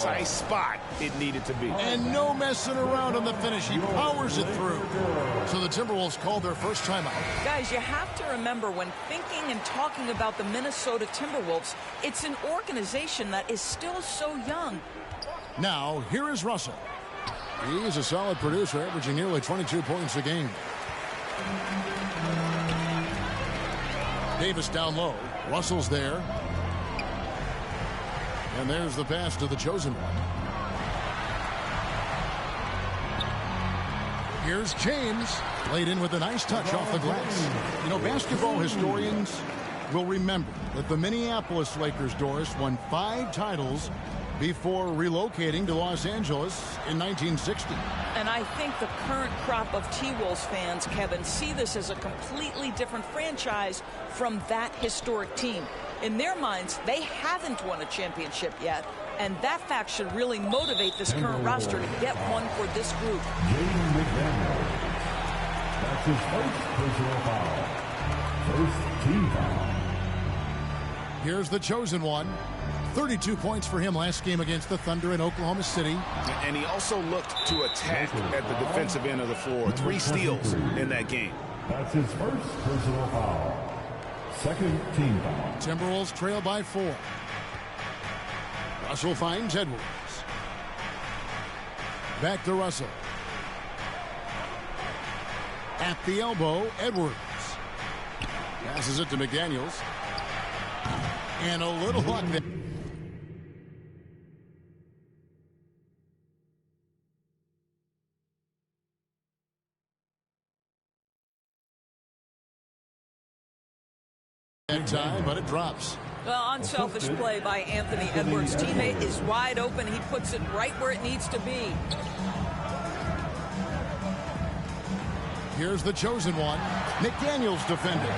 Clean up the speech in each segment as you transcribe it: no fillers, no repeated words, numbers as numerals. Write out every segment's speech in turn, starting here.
Precise spot it needed to be. And no messing around on the finish. He powers it through. So the Timberwolves called their first timeout. Guys, you have to remember when thinking and talking about the Minnesota Timberwolves, it's an organization that is still so young. Now, here is Russell. He's a solid producer, averaging nearly 22 points a game. Davis down low. Russell's there. And there's the pass to the chosen one. Here's James. Laid in with a nice touch off the glass. You know, basketball historians will remember that the Minneapolis Lakers, Doris, won 5 titles before relocating to Los Angeles in 1960. And I think the current crop of T-Wolves fans, Kevin, see this as a completely different franchise from that historic team. In their minds, they haven't won a championship yet, and that fact should really motivate this current roster to get one for this group. Jaden McDaniel. That's his first personal foul. First team foul. Here's the chosen one. 32 points for him last game against the Thunder in Oklahoma City. And he also looked to attack at the defensive end of the floor. 3 steals in that game. That's his first personal foul. Second team foul. Timberwolves trail by 4. Russell finds Edwards. Back to Russell. At the elbow, Edwards. Passes it to McDaniels. And a little luck there. Time, but it drops. Well, unselfish play by Anthony Edwards. Teammate is wide open. He puts it right where it needs to be. Here's the chosen one. McDaniels defending.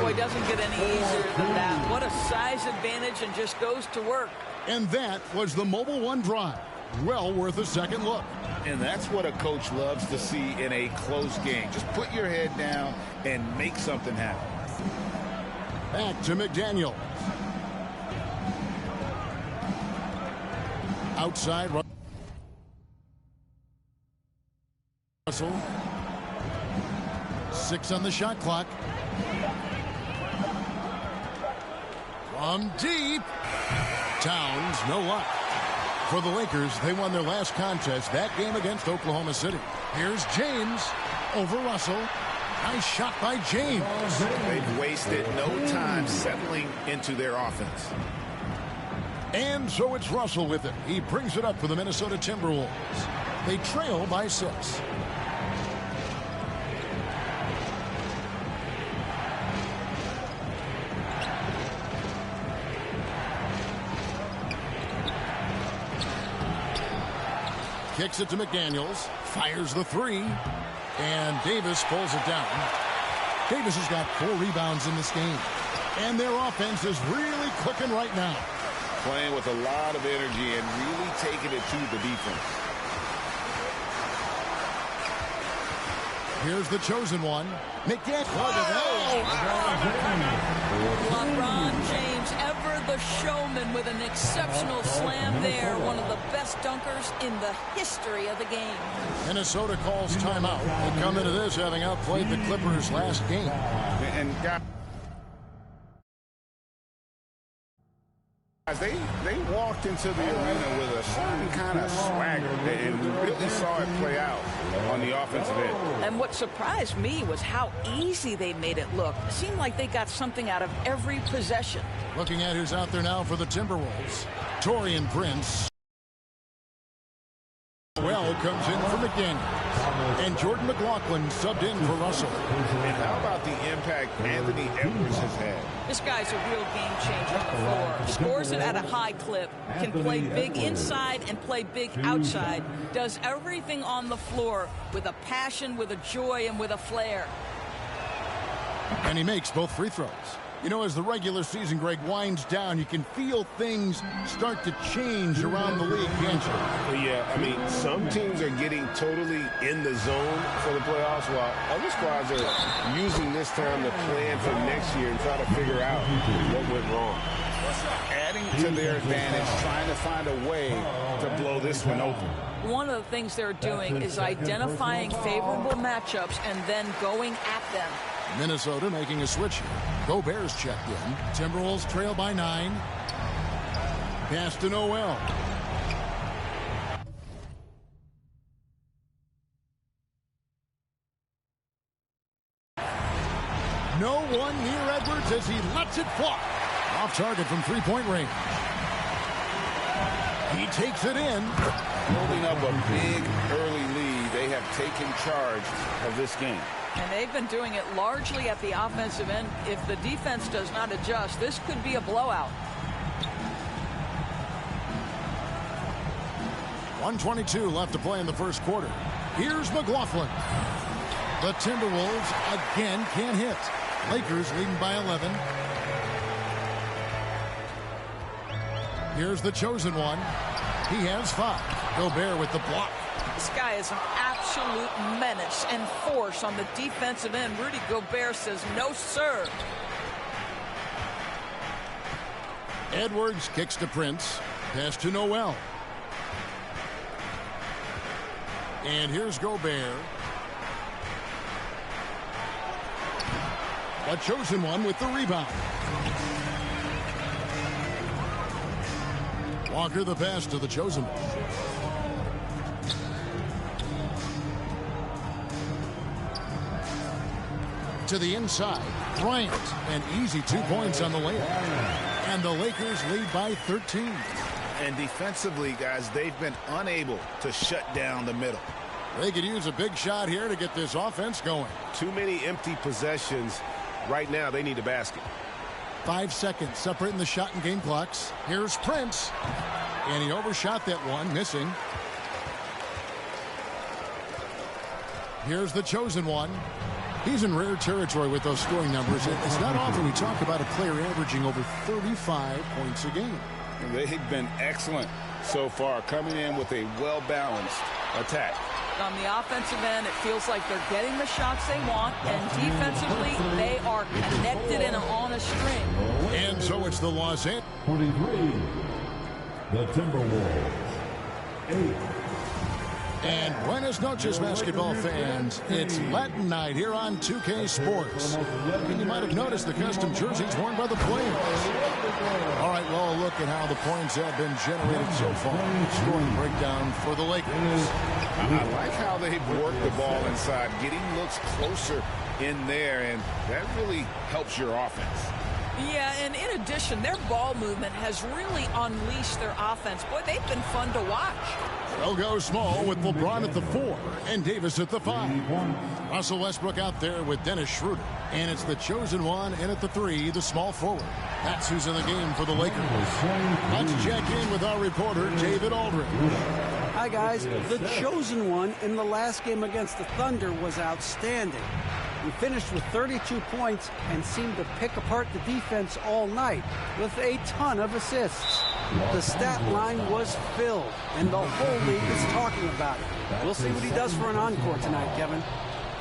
Boy, doesn't get any easier than that. What a size advantage, and just goes to work. And that was the Mobile One drive. Well worth a second look. And that's what a coach loves to see in a close game. Just put your head down and make something happen. Back to McDaniel. Outside. Russell. 6 on the shot clock. From deep. Towns, no luck. For the Lakers, they won their last contest, that game against Oklahoma City. Here's James over Russell. Nice shot by James. They've wasted no time settling into their offense. And so it's Russell with it. He brings it up for the Minnesota Timberwolves. They trail by 6. Kicks it to McDaniels. Fires the 3. And Davis pulls it down. Davis has got 4 rebounds in this game. And their offense is really clicking right now. Playing with a lot of energy and really taking it to the defense. Here's the chosen one. McDaniels. LeBron James, ever the showman, with an exceptional slam there. One of the best dunkers in the history of the game. Minnesota calls timeout. They come into this having outplayed the Clippers last game. And they walked into the arena with a certain kind of swagger, and we really saw it play out on the offensive end. And what surprised me was how easy they made it look. It seemed like they got something out of every possession. Looking at who's out there now for the Timberwolves. Taurean Prince. Well comes in for McDaniels. And Jordan McLaughlin subbed in for Russell. And how about the impact Anthony Edwards has had? This guy's a real game changer on the floor. Scores it at a high clip. Can play big inside and play big outside. Does everything on the floor with a passion, with a joy, and with a flair. And he makes both free throws. You know, as the regular season, Greg, winds down, you can feel things start to change around the league, can't you? Well, yeah, I mean, some teams are getting totally in the zone for the playoffs, while other squads are using this time to plan for next year and try to figure out what went wrong. adding to their advantage, trying to find a way to blow this one open. One of the things they're doing is identifying favorable matchups and then going at them. Minnesota making a switch here. Gobert's checked in. Timberwolves trail by 9. Pass to Noel. No one near Edwards as he lets it fly. Off target from three-point range. He takes it in. Holding up a big early lead, they have taken charge of this game. And they've been doing it largely at the offensive end. If the defense does not adjust, this could be a blowout. 1:22 left to play in the first quarter. Here's McLaughlin. The Timberwolves again can't hit. Lakers leading by 11. Here's the chosen one. He has 5. Gobert with the block. This guy is an absolute menace and force on the defensive end. Rudy Gobert says, no, sir. Edwards kicks to Prince. Pass to Noel. And here's Gobert. A chosen one with the rebound. Walker the pass to the chosen one. To the inside. Bryant. An easy 2 points on the layup. And the Lakers lead by 13. And defensively, guys, they've been unable to shut down the middle. They could use a big shot here to get this offense going. Too many empty possessions. Right now, they need a basket. 5 seconds separating the shot and game clocks. Here's Prince. And he overshot that one, missing. Here's the chosen one. He's in rare territory with those scoring numbers. It's not often we talk about a player averaging over 35 points a game. And they've been excellent so far, coming in with a well-balanced attack. On the offensive end, it feels like they're getting the shots they want, and defensively, they are connected and on a string. And so it's the Los Angeles. 23. The Timberwolves. 8. And buenas noches, basketball fans. It's Latin night here on 2K Sports. And you might have noticed the custom jerseys worn by the players. All right, well, a look at how the points have been generated so far. Scoring breakdown for the Lakers. I like how they've worked the ball inside, getting looks closer in there, and that really helps your offense. Yeah, and in addition, their ball movement has really unleashed their offense. Boy, they've been fun to watch. They'll go small with LeBron at the 4 and Davis at the 5. Russell Westbrook out there with Dennis Schroeder. And it's the chosen one in at the 3, the small forward. That's who's in the game for the Lakers. Let's check in with our reporter, David Aldridge. Hi, guys. The chosen one in the last game against the Thunder was outstanding. He finished with 32 points and seemed to pick apart the defense all night with a ton of assists. The stat line was filled, and the whole league is talking about it. We'll see what he does for an encore tonight, Kevin.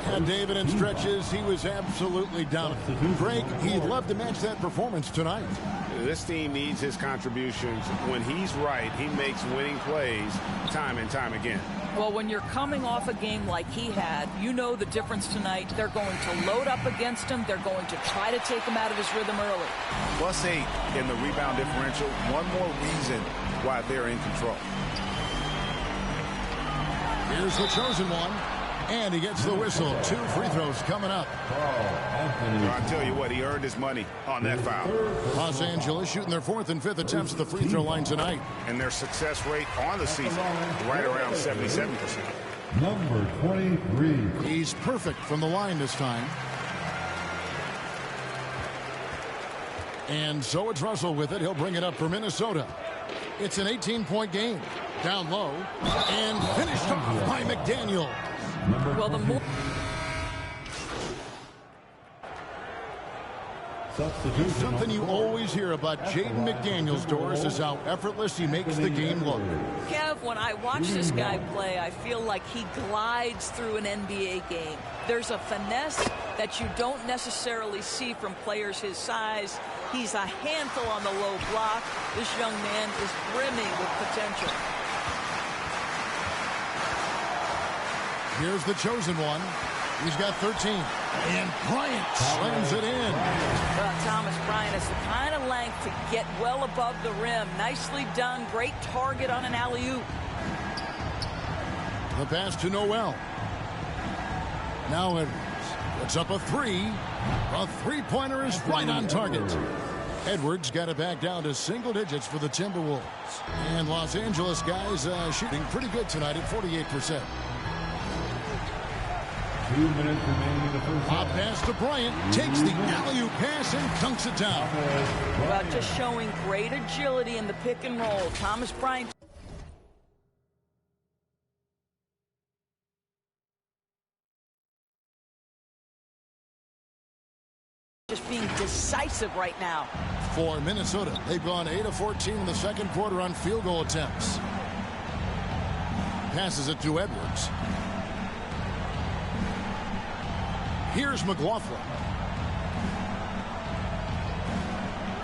And David, in stretches, he was absolutely dominant. Greg, he'd love to match that performance tonight. This team needs his contributions. When he's right, he makes winning plays time and time again. Well, when you're coming off a game like he had, you know the difference tonight. They're going to load up against him. They're going to try to take him out of his rhythm early. +8 in the rebound differential. One more reason why they're in control. Here's the chosen one. And he gets the whistle. 2 free throws coming up. I'll tell you what, he earned his money on that foul. Los Angeles shooting their 4th and 5th attempts at the free throw line tonight. And their success rate on the season, right around 77%. Number 23. He's perfect from the line this time. And so it's Russell with it. He'll bring it up for Minnesota. It's an 18-point game. Down low. And finished off by McDaniel. Well, the more something you always hear about Jaden McDaniels, Doris, is how effortless he makes the game look. Kev, when I watch this guy play, I feel like he glides through an NBA game. There's a finesse that you don't necessarily see from players his size He's a handful on the low block. This young man is brimming with potential. Here's the chosen one. He's got 13. And Bryant slams it in. Well, Thomas Bryant has the kind of length to get well above the rim. Nicely done. Great target on an alley-oop. The pass to Noel. Now Edwards puts up a three. A three-pointer is right on target. Edwards got it back down to single digits for the Timberwolves. And Los Angeles guys shooting pretty good tonight at 48%. 2 minutes remaining in the first half. A pass to Bryant. Takes the alley-oop pass and dunks it down. Well, just showing great agility in the pick and roll. Thomas Bryant. Just being decisive right now. For Minnesota, they've gone 8 of 14 in the second quarter on field goal attempts. Passes it to Edwards. Here's McLaughlin.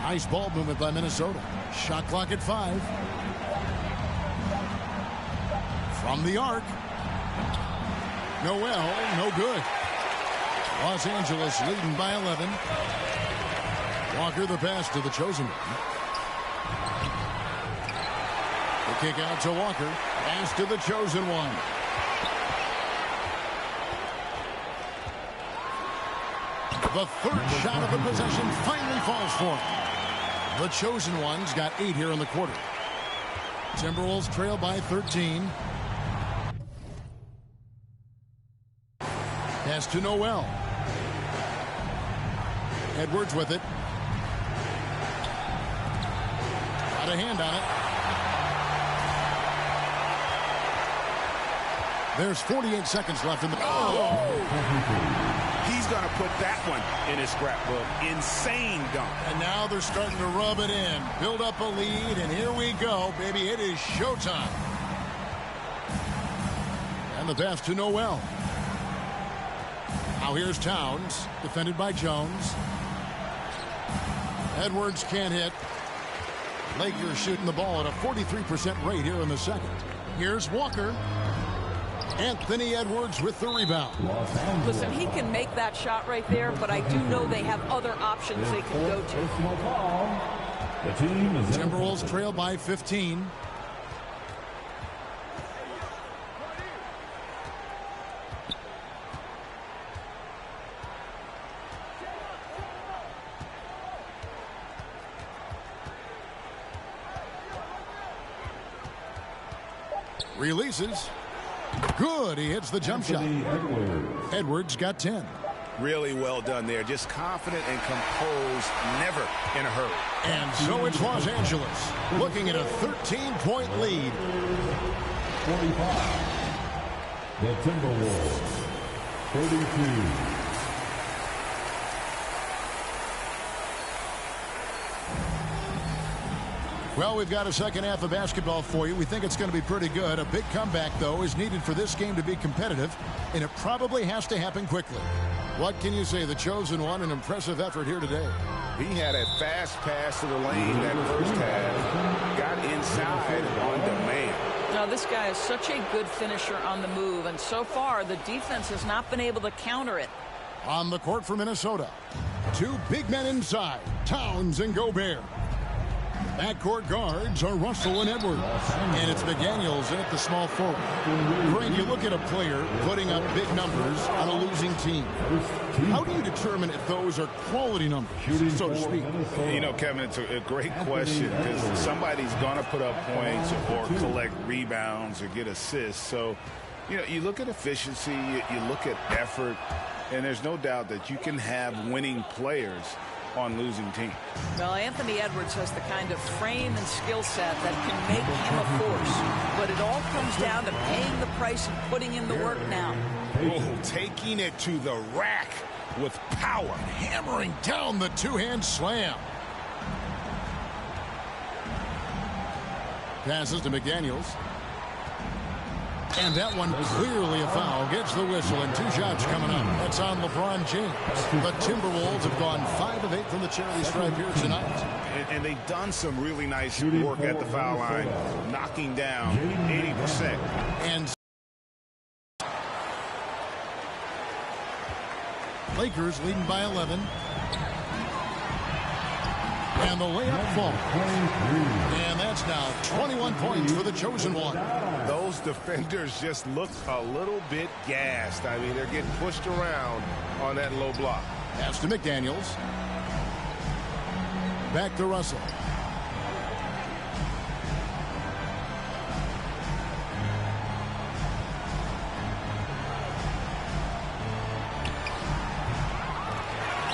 Nice ball movement by Minnesota. Shot clock at 5. From the arc. Noel, no good. Los Angeles leading by 11. Walker the pass to the chosen one. The kick out to Walker. Pass to the chosen one. The third shot of the possession finally falls for him. The chosen one's got 8 here in the quarter. Timberwolves trail by 13. Pass to Noel. Edwards with it. Got a hand on it. There's 48 seconds left in the... He's going to put that one in his scrapbook. Insane dunk. And now they're starting to rub it in. Build up a lead, and here we go, baby. It is showtime. And the pass to Noel. Now here's Towns, defended by Jones. Edwards can't hit. Lakers shooting the ball at a 43% rate here in the second. Here's Walker. Anthony Edwards with the rebound. Listen, he can make that shot right there, but I do know they have other options they can go to. Timberwolves trail by 15. Releases. Good. He hits the jump shot. Edwards got 10. Really well done there. Just confident and composed. Never in a hurry. And so it's Los Angeles looking at a 13-point lead. 45. The Timberwolves. 32. Well, we've got a second half of basketball for you. We think it's going to be pretty good. A big comeback, though, is needed for this game to be competitive, and it probably has to happen quickly. What can you say? The chosen one, an impressive effort here today. He had a fast pass to the lane that first half. Got inside on demand. Now, this guy is such a good finisher on the move, and so far the defense has not been able to counter it. On the court for Minnesota, 2 big men inside, Towns and Gobert. Backcourt guards are Russell and Edwards. And it's McDaniels in at the small forward. Frank, you look at a player putting up big numbers on a losing team. How do you determine if those are quality numbers, so to speak? You know, Kevin, it's a great question because somebody's going to put up points or collect rebounds or get assists. So, you know, you look at efficiency, you look at effort, and there's no doubt that you can have winning players on losing teams. Well, Anthony Edwards has the kind of frame and skill set that can make him a force. But it all comes down to paying the price and putting in the work now. Oh, taking it to the rack with power. Hammering down the two-hand slam. Passes to McDaniels. And that one clearly a foul. Gets the whistle, and 2 shots coming up. That's on LeBron James. The Timberwolves have gone 5 of 8 from the charity stripe here tonight. And they've done some really nice work at the foul line, knocking down 80%. And Lakers leading by 11. And the layup falls. And that's now 21 points for the chosen one. Those defenders just look a little bit gassed. I mean, they're getting pushed around on that low block. Pass to McDaniels. Back to Russell.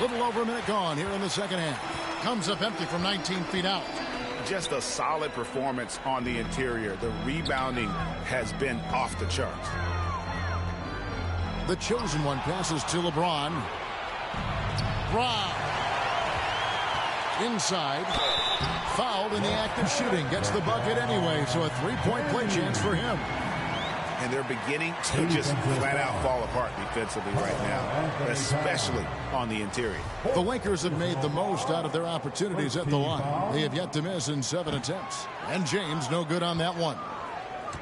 Little over a minute gone here in the second half. Comes up empty from 19 feet out. Just a solid performance on the interior. The rebounding has been off the charts. The chosen one passes to LeBron. Brown. Inside. Fouled in the act of shooting. Gets the bucket anyway, so a 3-point play chance for him. And they're beginning to just flat out fall apart defensively right now, especially on the interior. The Lakers have made the most out of their opportunities at the line. They have yet to miss in 7 attempts. And James no good on that one.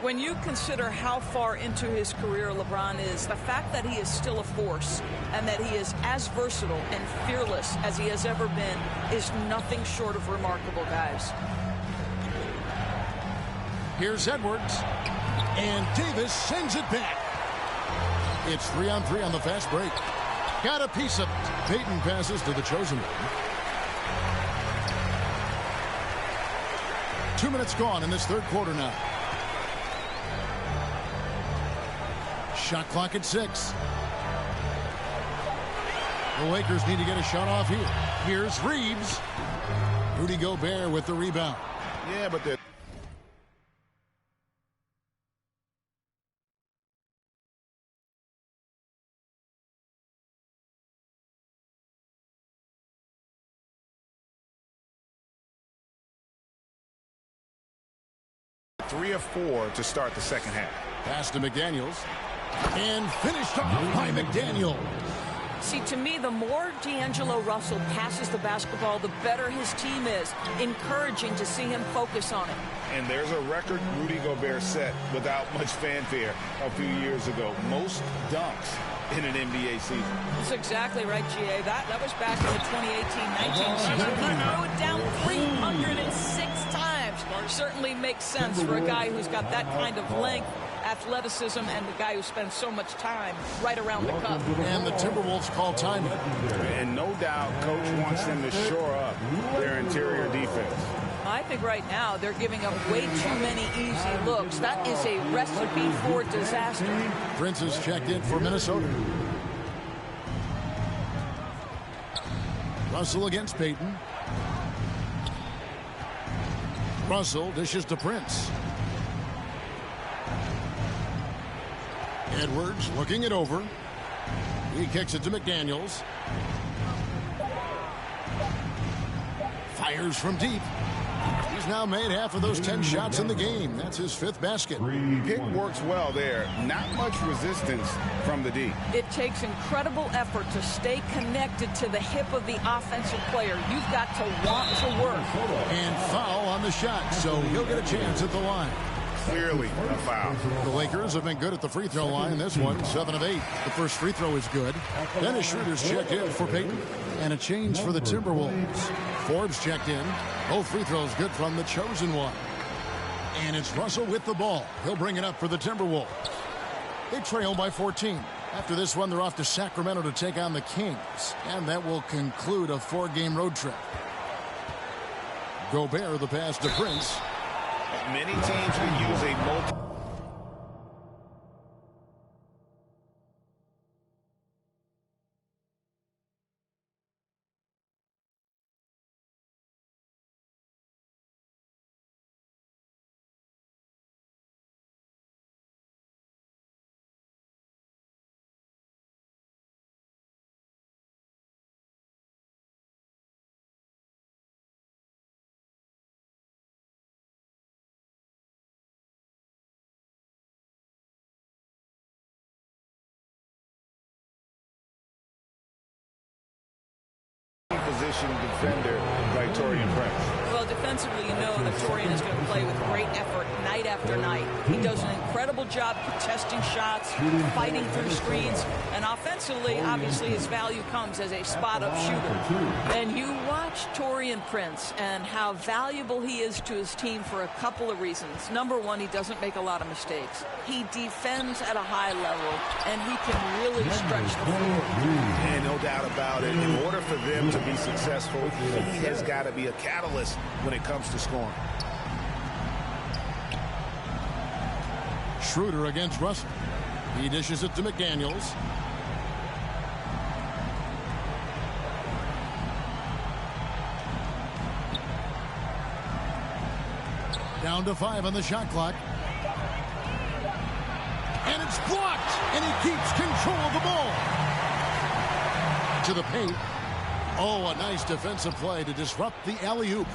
When you consider how far into his career LeBron is, the fact that he is still a force and that he is as versatile and fearless as he has ever been is nothing short of remarkable, guys. Here's Edwards. And Davis sends it back. It's 3-on-3 on the fast break. Got a piece of it. Payton passes to the chosen one. 2 minutes gone in this third quarter now. Shot clock at 6. The Lakers need to get a shot off here. Here's Reeves. Rudy Gobert with the rebound. Yeah, but they're three of 4 to start the second half. Pass to McDaniels. And finished off by McDaniels. See, to me, the more D'Angelo Russell passes the basketball, the better his team is. Encouraging to see him focus on it. And there's a record Rudy Gobert set without much fanfare a few years ago. Most dunks in an NBA season. That's exactly right, G.A. That was back in the 2018-19 season. He threw it down 306 times. Certainly makes sense for a guy who's got that kind of length, athleticism, and the guy who spends so much time right around the cup. And the Timberwolves call time. And no doubt Coach wants them to shore up their interior defense. I think right now they're giving up way too many easy looks. That is a recipe for disaster. Prince is checked in for Minnesota. Russell against Payton. Russell dishes to Prince. Edwards looking it over. He kicks it to McDaniels. Fires from deep. He's now made half of those 10 shots in the game. That's his 5th basket. Pick works well there. Not much resistance from the D. It takes incredible effort to stay connected to the hip of the offensive player. You've got to want to work. And foul on the shot, so he'll get a chance at the line. Clearly a foul. The Lakers have been good at the free throw line. This one, 7 of 8. The first free throw is good. Dennis Schroeder's checked in for Payton. And a change for the Timberwolves. Forbes checked in. Both free throws good from the chosen one. And it's Russell with the ball. He'll bring it up for the Timberwolves. They trail by 14. After this one, they're off to Sacramento to take on the Kings. And that will conclude a 4-game road trip. Gobert the pass to Prince. Many teams could use a multi position defender like Taurean Prince. Well, defensively, you know that Taurean is going to play with great effort night after night. He does an incredible job contesting shots, fighting through screens, and offensively, obviously, his value comes as a spot-up shooter. And you watch Taurean Prince and how valuable he is to his team for a couple of reasons. Number one, he doesn't make a lot of mistakes. He defends at a high level, and he can really stretch the floor. And no doubt about it, in order for them to be successful, he has got to be a catalyst when it comes to scoring. Schroeder against Russell. He dishes it to McDaniels. Down to 5 on the shot clock. And it's blocked. And he keeps control of the ball. To the paint. Oh, a nice defensive play to disrupt the alley-oop.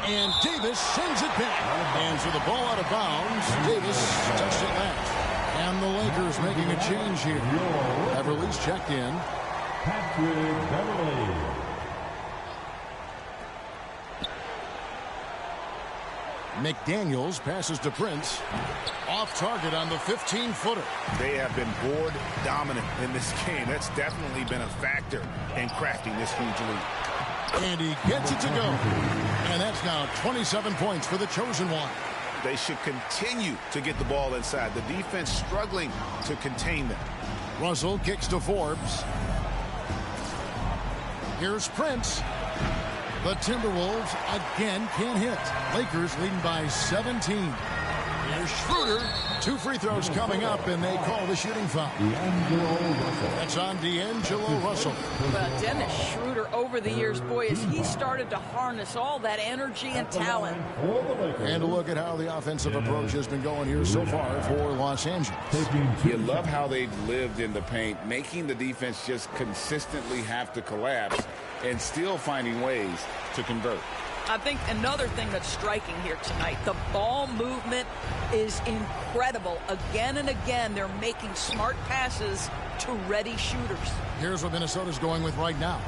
And Davis sends it back. And so the ball out of bounds. Davis touched it last. And the Lakers making a change here. Beverly's checked in. Patrick Beverly. McDaniels passes to Prince. Off target on the 15-footer. They have been board dominant in this game. That's definitely been a factor in crafting this huge lead. And he gets it to go. And that's now 27 points for the chosen one. They should continue to get the ball inside. The defense struggling to contain them. Russell kicks to Forbes. Here's Prince. The Timberwolves again can't hit. Lakers leading by 17. Here's Schroeder. 2 free throws coming up, and they call the shooting foul. That's on D'Angelo Russell. But Dennis Schroeder over the years, boy, as he started to harness all that energy and talent. And a look at how the offensive approach has been going here so far for Los Angeles. You love how they've lived in the paint, making the defense just consistently have to collapse and still finding ways to convert. I think another thing that's striking here tonight, the ball movement is incredible. Again and again, they're making smart passes to ready shooters. Here's what Minnesota's going with right now.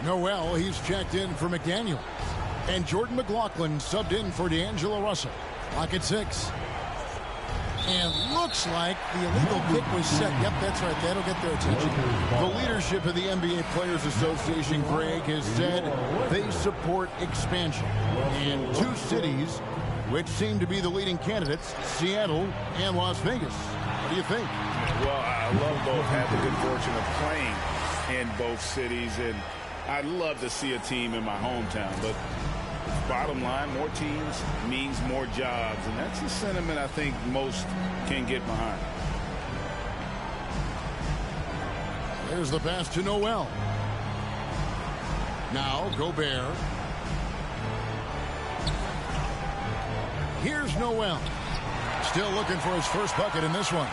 Noel, he's checked in for McDaniel. And Jordan McLaughlin subbed in for D'Angelo Russell. Clock at 6. And looks like the illegal kick was set. Yep, that's right. That'll get their attention. The leadership of the NBA Players Association, Greg, has said they support expansion. And 2 cities, which seem to be the leading candidates, Seattle and Las Vegas. What do you think? Well, I love both. Had the good fortune of playing in both cities. And I'd love to see a team in my hometown. But bottom line, more teams means more jobs. And that's a sentiment I think most can get behind. There's the pass to Noel. Now Gobert. Here's Noel. Still looking for his first bucket in this one.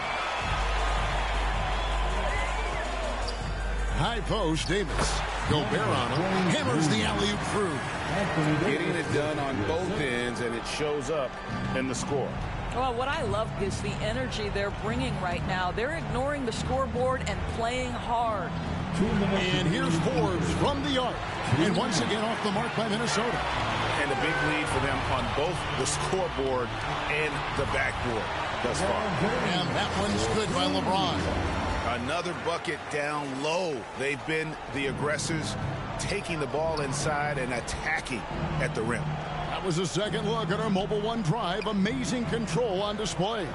High post, Davis. Gobert on him. Hammers the alley-oop through. Getting it done on both ends, and it shows up in the score. Well, what I love is the energy they're bringing right now. They're ignoring the scoreboard and playing hard. And here's Forbes from the arc. And once again off the mark by Minnesota. And a big lead for them on both the scoreboard and the backboard thus far. And that one's good by LeBron. Another bucket down low. They've been the aggressors, taking the ball inside and attacking at the rim. That was a second look at our Mobile One drive. Amazing control on display.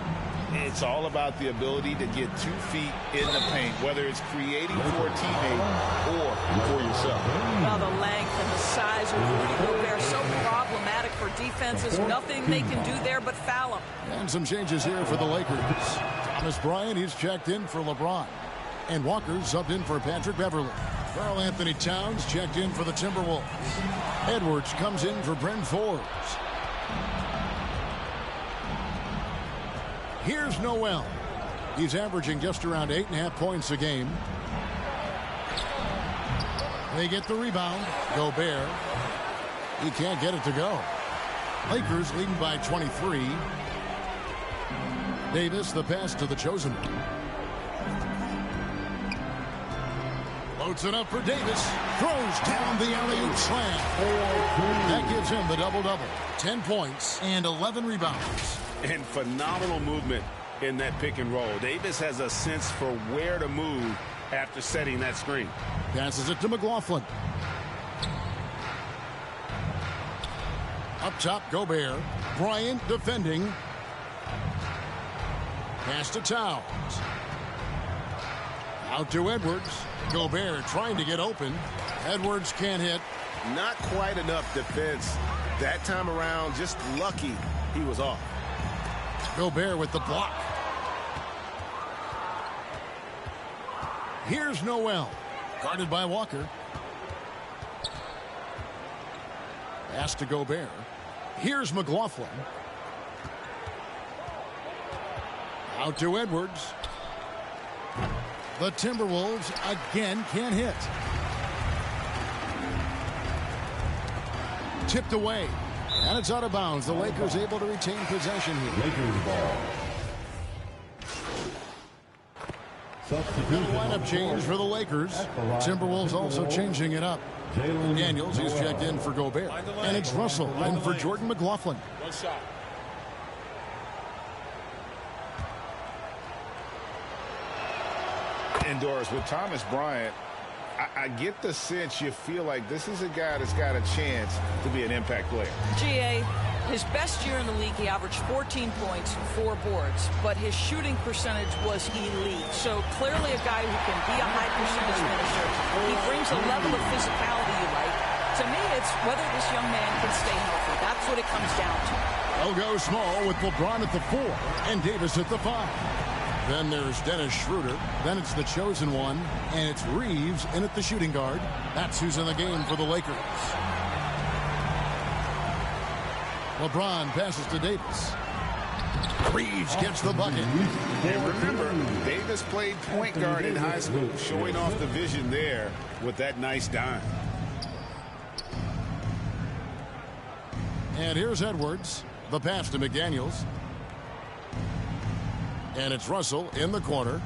It's all about the ability to get 2 feet in the paint, whether it's creating for a teammate or for yourself. Well, the length and the size of Rudy Gobert so problematic for defenses. Nothing they can do there but foul him. And some changes here for the Lakers. Thomas Bryant, he's checked in for LeBron. And Walker subbed in for Patrick Beverly. Karl Anthony Towns checked in for the Timberwolves. Edwards comes in for Brent Forbes. Here's Noel. He's averaging just around 8.5 points a game. They get the rebound. Gobert. He can't get it to go. Lakers leading by 23. Davis, the pass to the chosen one. Floats it up for Davis. Throws down the alley-oop slam. That gives him the double-double. 10 points and 11 rebounds. And phenomenal movement in that pick and roll. Davis has a sense for where to move after setting that screen. Passes it to McLaughlin. Up top, Gobert. Bryant defending. Pass to Towns. Out to Edwards. Gobert trying to get open. Edwards can't hit. Not quite enough defense that time around. Just lucky he was off. Gobert with the block. Here's Noel. Guarded by Walker. Pass to Gobert. Here's McLaughlin. Out to Edwards. The Timberwolves again can't hit. Tipped away. And it's out of bounds. The Lakers able to retain possession here. Lakers ball. Substitution. Lineup change for the Lakers. Timberwolves also changing it up. Daniels, he's checked in for Gobert. And it's Russell in for Jordan McLaughlin. One shot. And Doris, with Thomas Bryant, I get the sense you feel like this is a guy that's got a chance to be an impact player. GA, his best year in the league, he averaged 14 points, 4 boards, but his shooting percentage was elite. So clearly a guy who can be a high percentage finisher. He brings a level of physicality you like. To me, it's whether this young man can stay healthy. That's what it comes down to. They'll go small with LeBron at the 4 and Davis at the 5. Then there's Dennis Schroeder. Then it's the chosen one, and it's Reeves in at the shooting guard. That's who's in the game for the Lakers. LeBron passes to Davis. Reeves gets the bucket. And remember, Davis played point guard in high school, showing off the vision there with that nice dime. And here's Edwards. The pass to McDaniels. And it's Russell in the corner.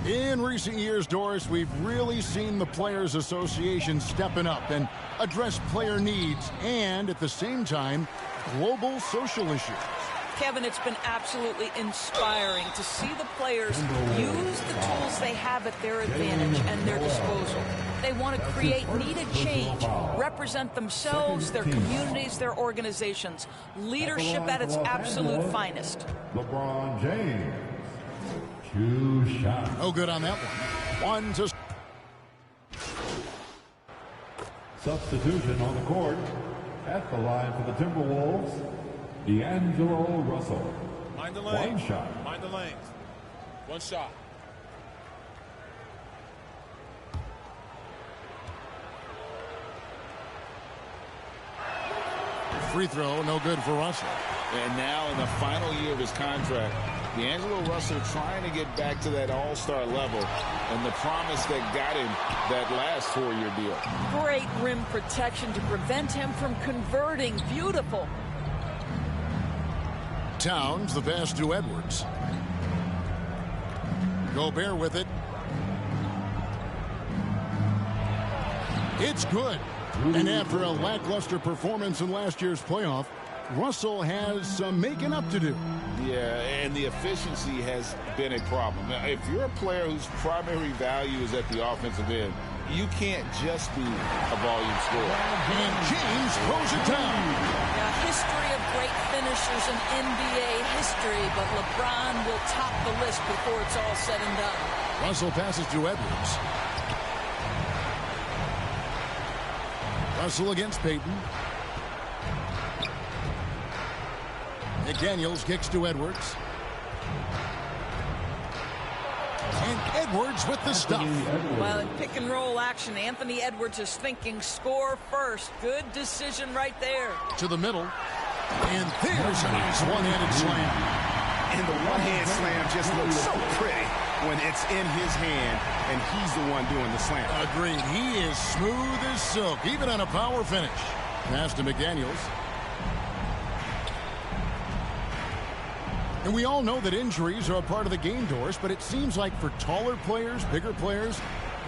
In recent years, Doris, we've really seen the Players Association stepping up and address player needs and, at the same time, global social issues. Kevin, it's been absolutely inspiring to see the players use the tools they have at their advantage and their disposal. They want to create needed change, represent themselves, their communities, their organizations. Leadership at its absolute finest. LeBron James. 2 shots. No good on that one. 1 to... Substitution on the court. At the line for the Timberwolves, D'Angelo Russell. Mind the lane. 1 shot. Mind the lanes. 1 shot. Free throw, no good for Russell. And now in the final year of his contract, D'Angelo Russell trying to get back to that all-star level and the promise that got him that last 4-year deal. Great rim protection to prevent him from converting. Beautiful. Towns, the pass to Edwards. Gobert with it. It's good. And after a lackluster performance in last year's playoff, Russell has some making up to do. Yeah, and the efficiency has been a problem. Now, if you're a player whose primary value is at the offensive end, you can't just be a volume scorer. And James throws it down. Now, history of great finishers in NBA history, but LeBron will top the list before it's all said and done. Russell passes to Edwards. Russell against Payton. McDaniels kicks to Edwards. And Edwards with the stuff. Well, in pick and roll action, Anthony Edwards is thinking score first. Good decision right there. To the middle. And there's a nice one-handed slam. And the one-hand slam just looks so pretty when it's in his hand and he's the one doing the slam. Agreed. He is smooth as silk, even on a power finish. Pass to McDaniels. And we all know that injuries are a part of the game, Doris, but it seems like for taller players, bigger players,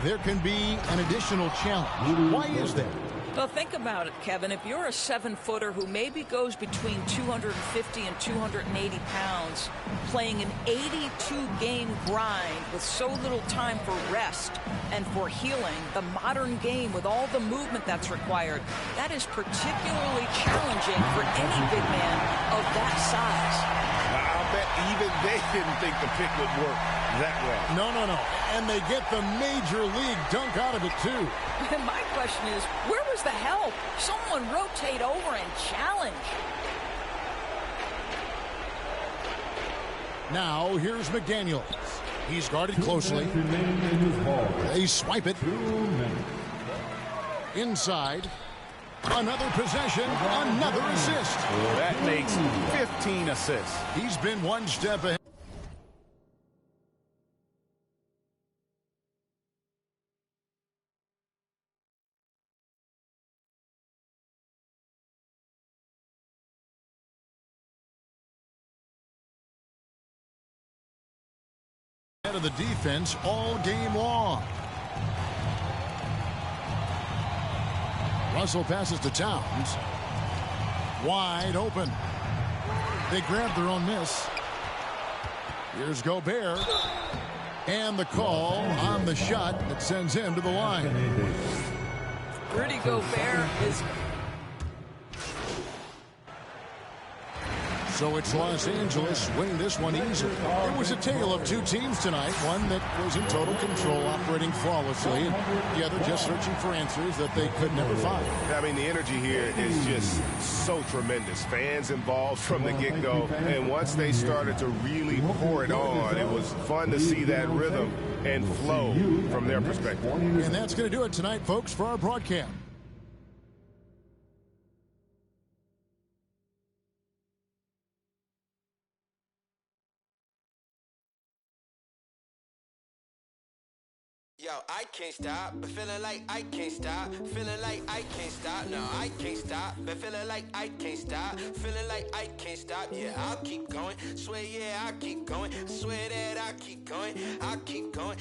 there can be an additional challenge. Why is that? Well, think about it, Kevin. If you're a 7-footer who maybe goes between 250 and 280 pounds, playing an 82-game grind with so little time for rest and for healing, the modern game with all the movement that's required, that is particularly challenging for any big man of that size. I'll bet even they didn't think the pick would work that way. No. And they get the major league dunk out of it, too. And my question is, where was the help? Someone rotate over and challenge. Now, here's McDaniels. He's guarded closely. They swipe it. Inside. Another possession, another assist. That makes 15 assists. He's been one step ahead. Of the defense all game long. Russell passes to Towns. Wide open. They grab their own miss. Here's Gobert. And the call on the shot that sends him to the line. Rudy Gobert is... So it's Los Angeles winning this one easily. It was a tale of two teams tonight. One that was in total control, operating flawlessly, and the other just searching for answers that they could never find. I mean, the energy here is just so tremendous. Fans involved from the get-go, and once they started to really pour it on, it was fun to see that rhythm and flow from their perspective. And that's going to do it tonight, folks, for our broadcast. Yo, I can't stop, but feeling like I can't stop. Feeling like I can't stop, no, I can't stop. But feeling like I can't stop. Feeling like I can't stop, yeah, I'll keep going. Swear, yeah, I'll keep going. Swear that I'll keep going. I'll keep going.